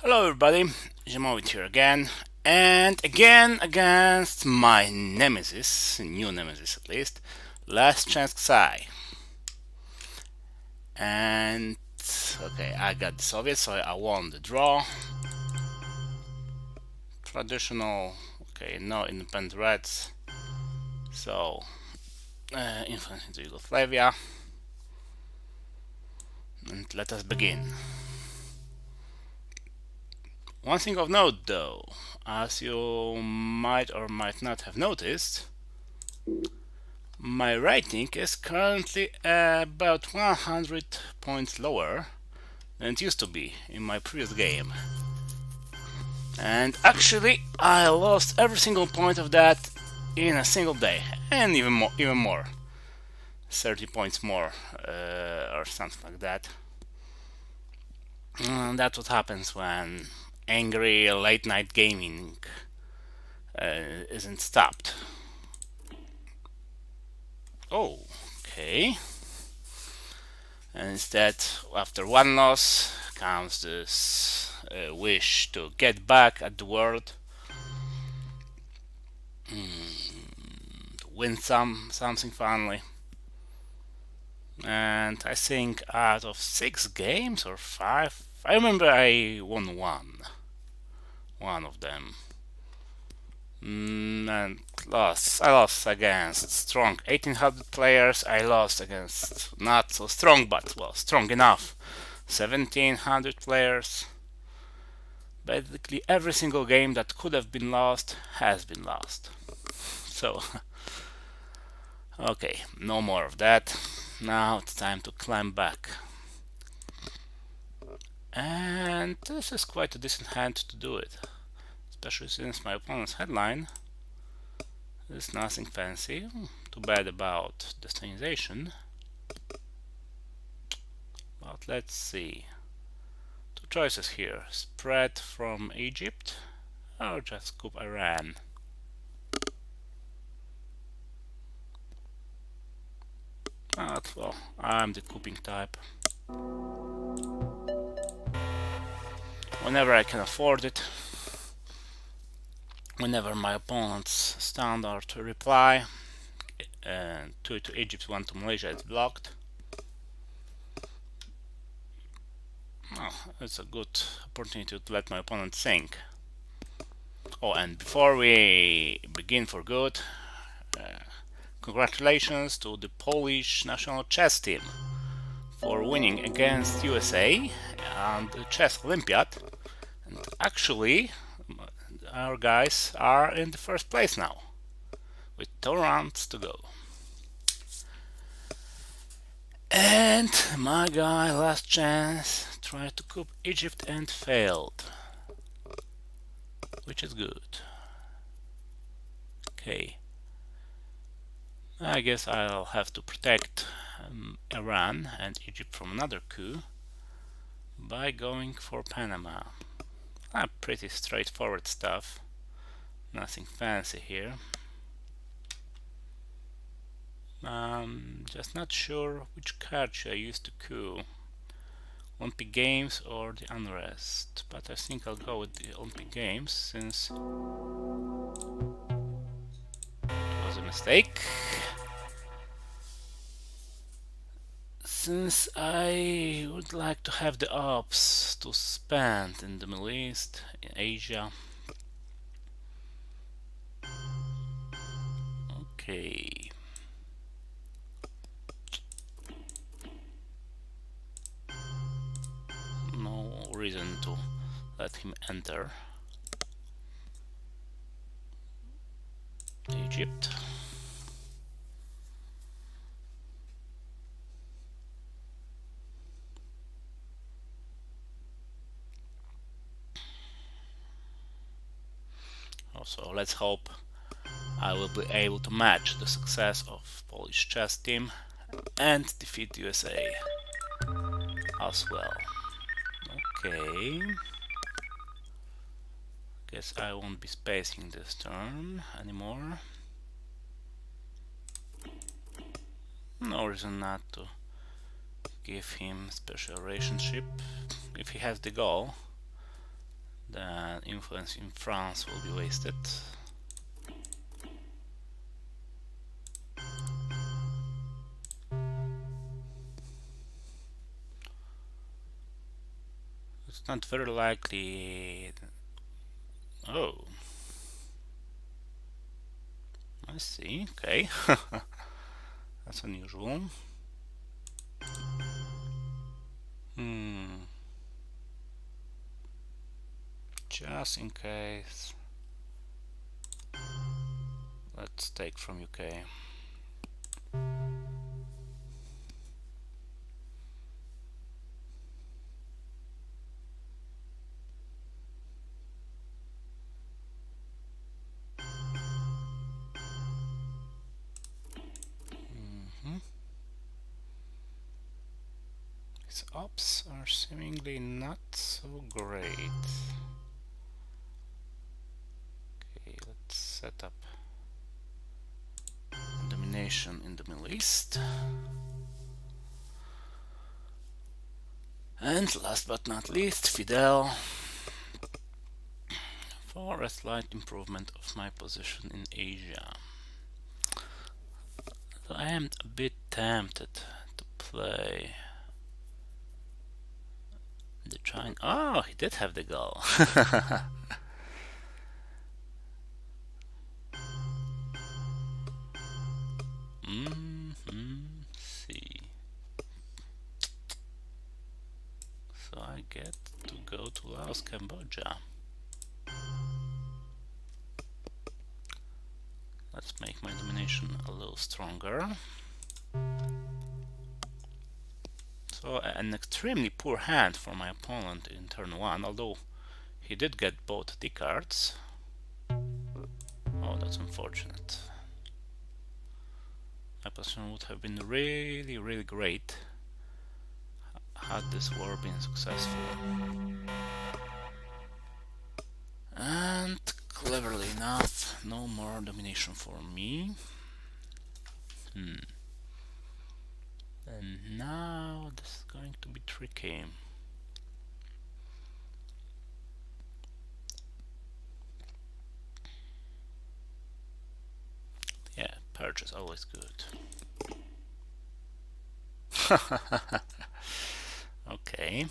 Hello everybody, Jamovit here again, and again against my nemesis, new nemesis at least, Lastchancexi. And okay, I got the Soviets, so I won the draw. Traditional, okay, no independent Reds, so influence into Yugoslavia. And let us begin. One thing of note though, as you might or might not have noticed, my rating is currently about 100 points lower than it used to be in my previous game. And actually, I lost every single point of that in a single day, and even more, 30 points more, or something like that. And that's what happens when angry late night gaming isn't stopped. Oh, okay. And instead, after one loss, comes this wish to get back at the world, to win something finally. And I think out of 6 games or 5, I remember I won one of them. And I lost against strong 1800 players. I lost against not so strong, but well, strong enough 1700 players. Basically, every single game that could have been lost has been lost. So, okay, no more of that. Now it's time to climb back. And this is quite a decent hand to do it, especially since my opponent's headline is nothing fancy. Too bad about destination. But let's see. Two choices here: spread from Egypt or just coup Iran. But well, I'm the couping type. Whenever I can afford it. Whenever my opponent's standard reply to Egypt, one to Malaysia is blocked. Well, it's a good opportunity to let my opponent think. Oh, and before we begin for good, congratulations to the Polish national chess team for winning against USA on the chess Olympiad. And actually, our guys are in the first place now, with 2 rounds to go. And my guy, last chance, tried to coup Egypt and failed, which is good. Okay, I guess I'll have to protect Iran and Egypt from another coup by going for Panama. Pretty straightforward stuff, nothing fancy here. Just not sure which card should I use to coup. Olympic Games or the Unrest, but I think I'll go with the Olympic Games since it was a mistake. Since I would like to have the ops to spend in the Middle East, in Asia. Okay. No reason to let him enter Egypt. Also, let's hope I will be able to match the success of Polish chess team and defeat USA as well. Okay. Guess I won't be spacing this turn anymore. No reason not to give him special relationship if he has the goal. then influence in France will be wasted. It's not very likely. Oh, I see. Okay. That's unusual. Just in case, let's take from UK. His ops are seemingly not so great. Okay, let's set up domination in the Middle East. And last but not least, Fidel, for a slight improvement of my position in Asia. So I am a bit tempted to play the China. Oh, he did have the goal. See. So I get to go to Laos, Cambodia. Let's make my domination a little stronger. So an extremely poor hand for my opponent in turn 1, although he did get both D cards. Oh, that's unfortunate. My position would have been really, really great had this war been successful. And cleverly enough, no more domination for me. And now this is going to be tricky. Yeah, purge is always good. Okay.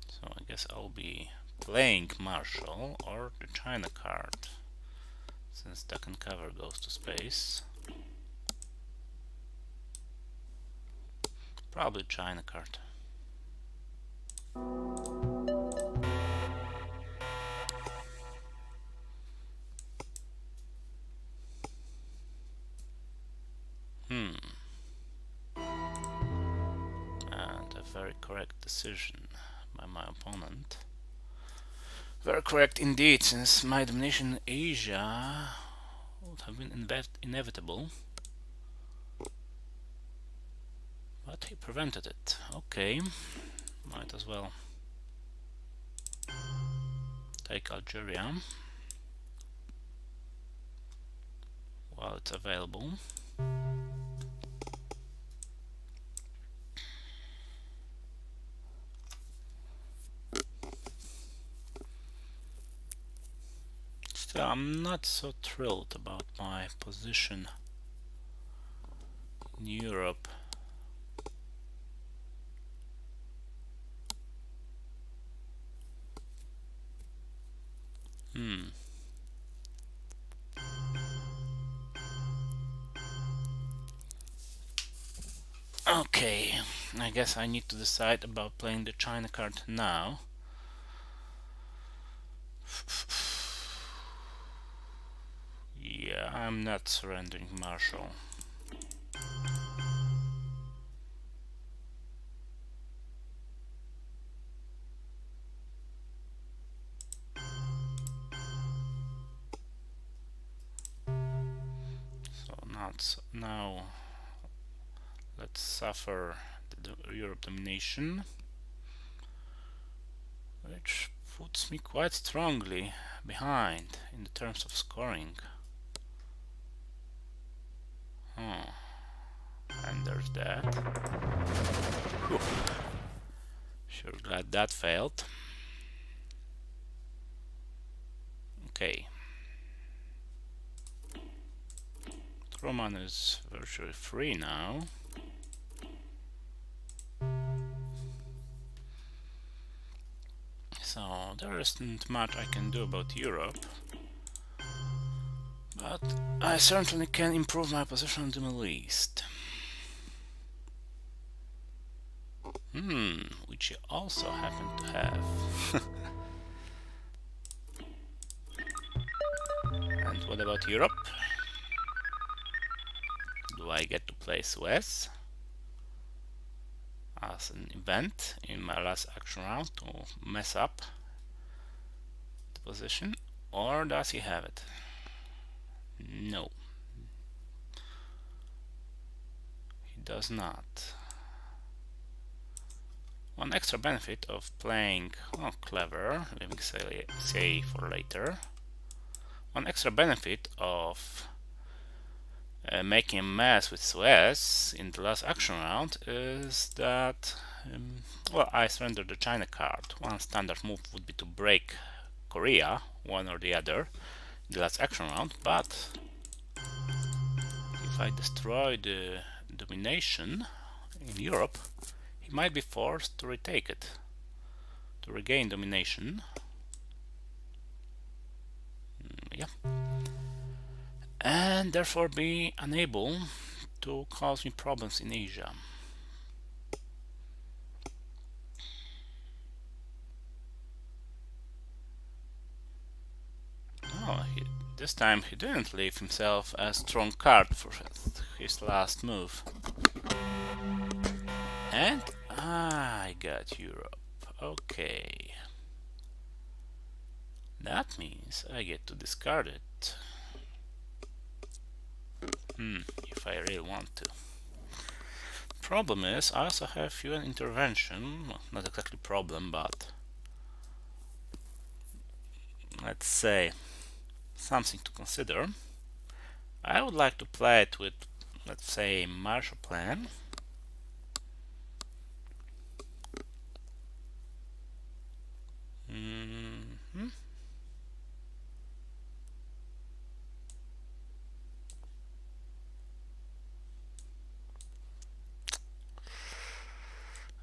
So I guess I'll be playing Marshall or the China card, since duck and cover goes to space. Probably China card. And a very correct decision by my opponent. Very correct indeed, since my domination in Asia would have been inevitable. But he prevented it. Okay, might as well take Algeria while it's available. Still, I'm not so thrilled about my position in Europe. Okay, I guess I need to decide about playing the China card now. Yeah, I'm not surrendering Marshall. So now let's suffer the Europe domination, which puts me quite strongly behind in the terms of scoring. And there's There's that. Whew. Sure glad that failed. Okay. Roman is virtually free now. So there isn't much I can do about Europe. But I certainly can improve my position in the Middle East. Which you also happen to have. And what about Europe? Do I get to play Suez as an event in my last action round to mess up the position? Or does he have it? No. He does not. One extra benefit of playing clever, leaving say for later. One extra benefit of making a mess with Suez in the last action round is that well, I surrendered the China card. One standard move would be to break Korea, one or the other, in the last action round, but if I destroy the domination in Europe, he might be forced to retake it, to regain domination. Yeah. And therefore be unable to cause me problems in Asia. Oh, this time he didn't leave himself a strong card for his last move. And I got Europe. Okay. That means I get to discard it. If I really want to. Problem is, I also have UN intervention. Well, not exactly problem, but let's say something to consider. I would like to play it with, let's say, Marshall Plan.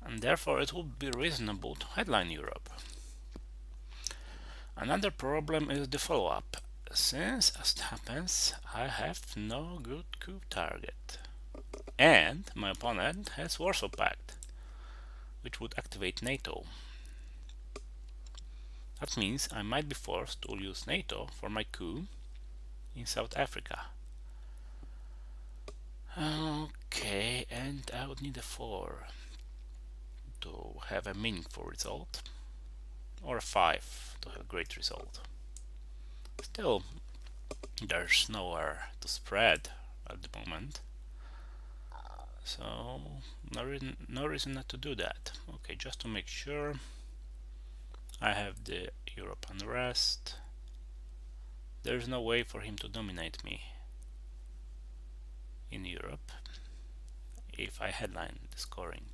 And therefore it would be reasonable to headline Europe. Another problem is the follow-up, since as it happens I have no good coup target. And my opponent has Warsaw Pact, which would activate NATO. That means I might be forced to use NATO for my coup in South Africa. Okay, and I would need a 4 to have a meaningful result, or a 5 to have a great result. Still, there's nowhere to spread at the moment, so no reason not to do that. Okay, just to make sure, I have the Europe unrest. There's no way for him to dominate me in Europe if I headline the scoring.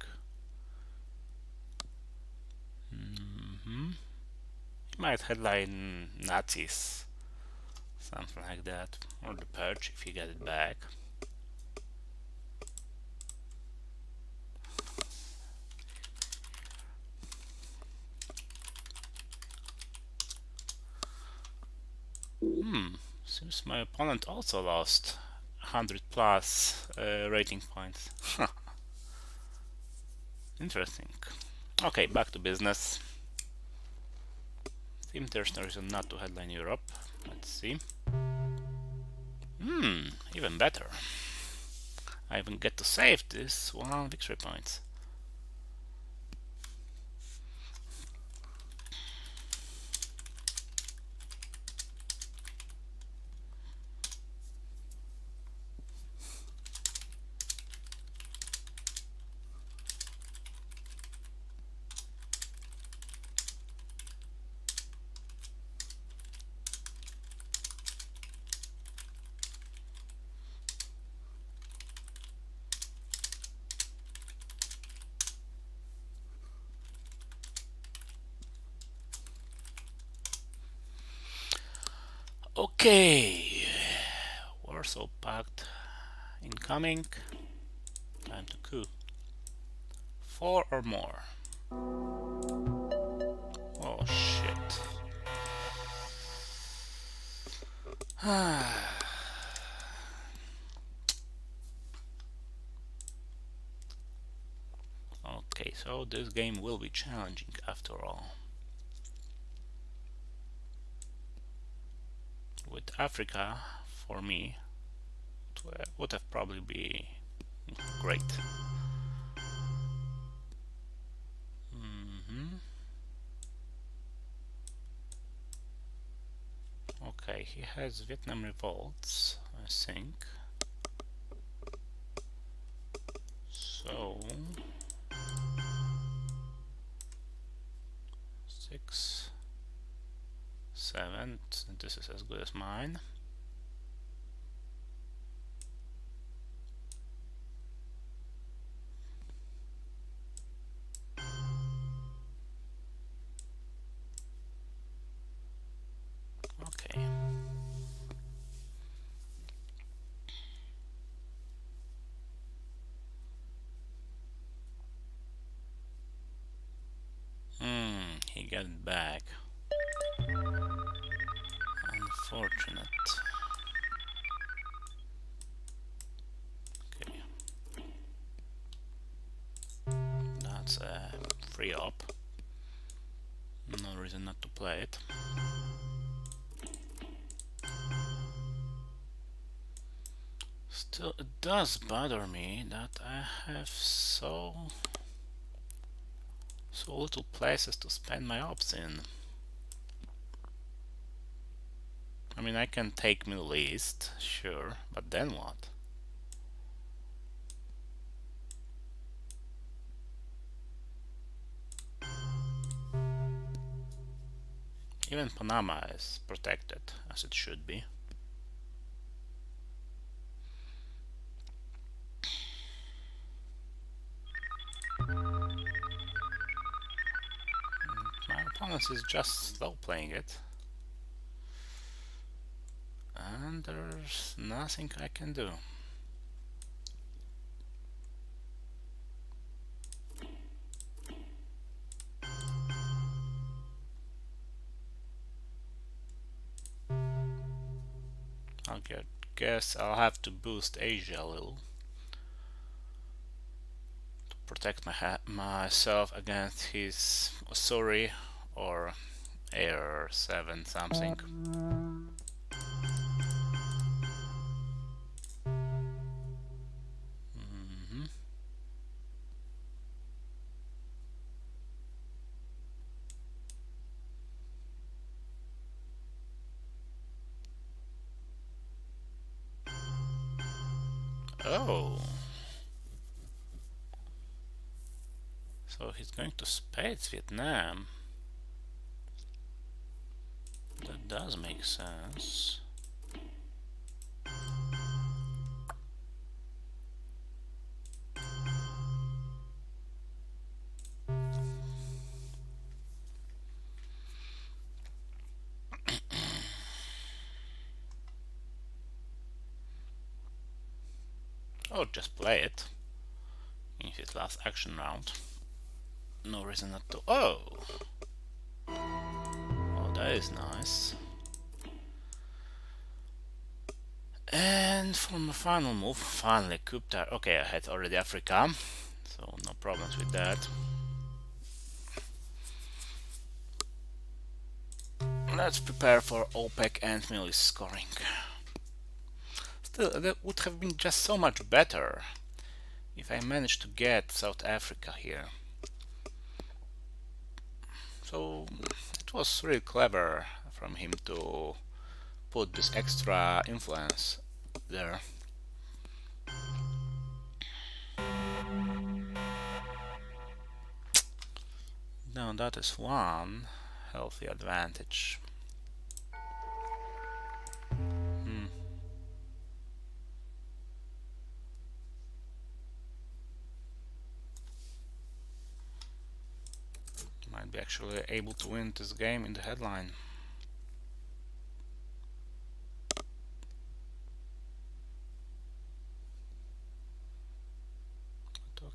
He might headline Nazis, something like that, or the Purge if he gets it back. Seems my opponent also lost 100 plus rating points. Interesting. Okay, back to business. Seems there's no reason not to headline Europe. Let's see. Even better. I even get to save this 1 victory points. Okay, Warsaw Pact incoming. Time to coup. 4 or more. Oh shit. Okay, so this game will be challenging after all. With Africa, for me, it would have probably been great. Okay, he has Vietnam revolts, I think. So 6, 7. This is as good as mine. Okay. He got it back. Unfortunate. Okay. That's a free op. No reason not to play it. Still, it does bother me that I have so little places to spend my ops in. I mean, I can take Middle East, sure, but then what? Even Panama is protected, as it should be. My opponent is just slow playing it. And there's nothing I can do. Guess I'll have to boost Asia a little to protect myself against his Osuri or Air 7 something. Oh. So he's going to spades Vietnam. That does make sense. Or just play it in his last action round. No reason not to. Oh! Oh, that is nice. And for my final move, finally Kuptar. Okay, I had already Africa, so no problems with that. Let's prepare for OPEC and Middle East scoring. Still, that would have been just so much better if I managed to get South Africa here. So it was really clever from him to put this extra influence there. Now that is one healthy advantage. Might be actually able to win this game in the headline.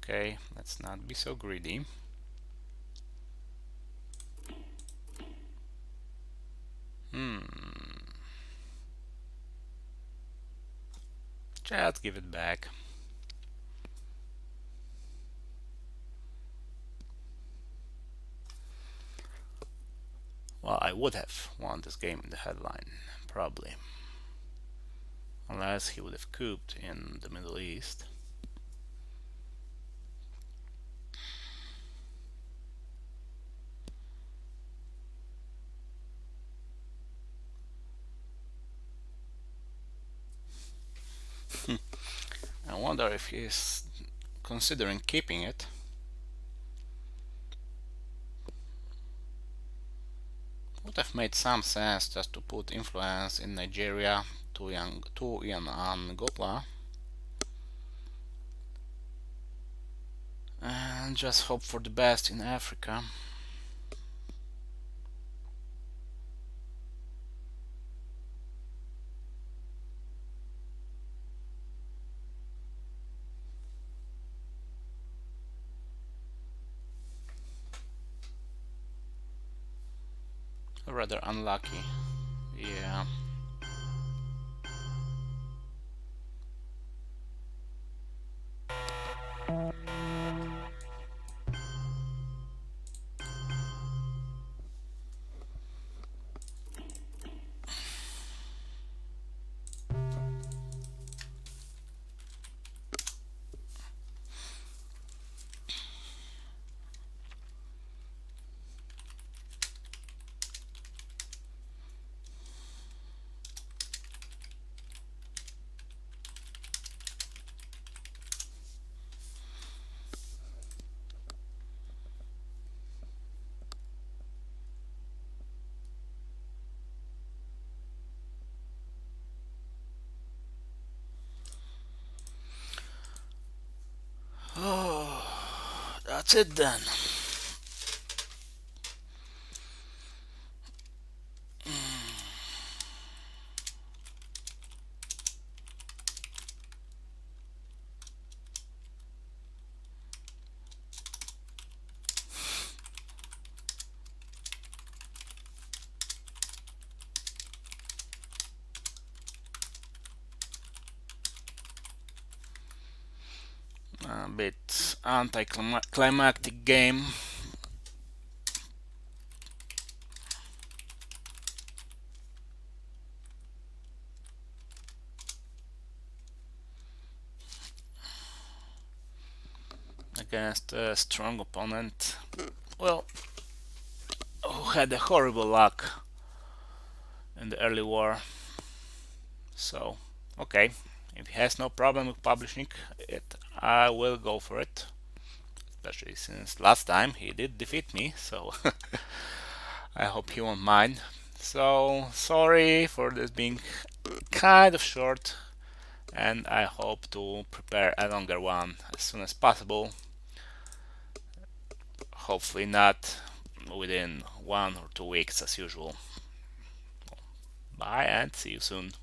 Okay, let's not be so greedy. Just give it back. Well, I would have won this game in the headline, probably. Unless he would have cooped in the Middle East. I wonder if he's considering keeping it. Would have made some sense just to put influence in Nigeria to Ian Angola and just hope for the best in Africa. Rather unlucky. Yeah. Oh, that's it then. A bit anticlimactic game. Against a strong opponent. Well, who had a horrible luck in the early war. So, okay, if he has no problem with publishing it, I will go for it. Especially since last time he did defeat me, so I hope he won't mind. So, sorry for this being kind of short, and I hope to prepare a longer one as soon as possible. Hopefully, not within 1 or 2 weeks as usual. Bye, and see you soon.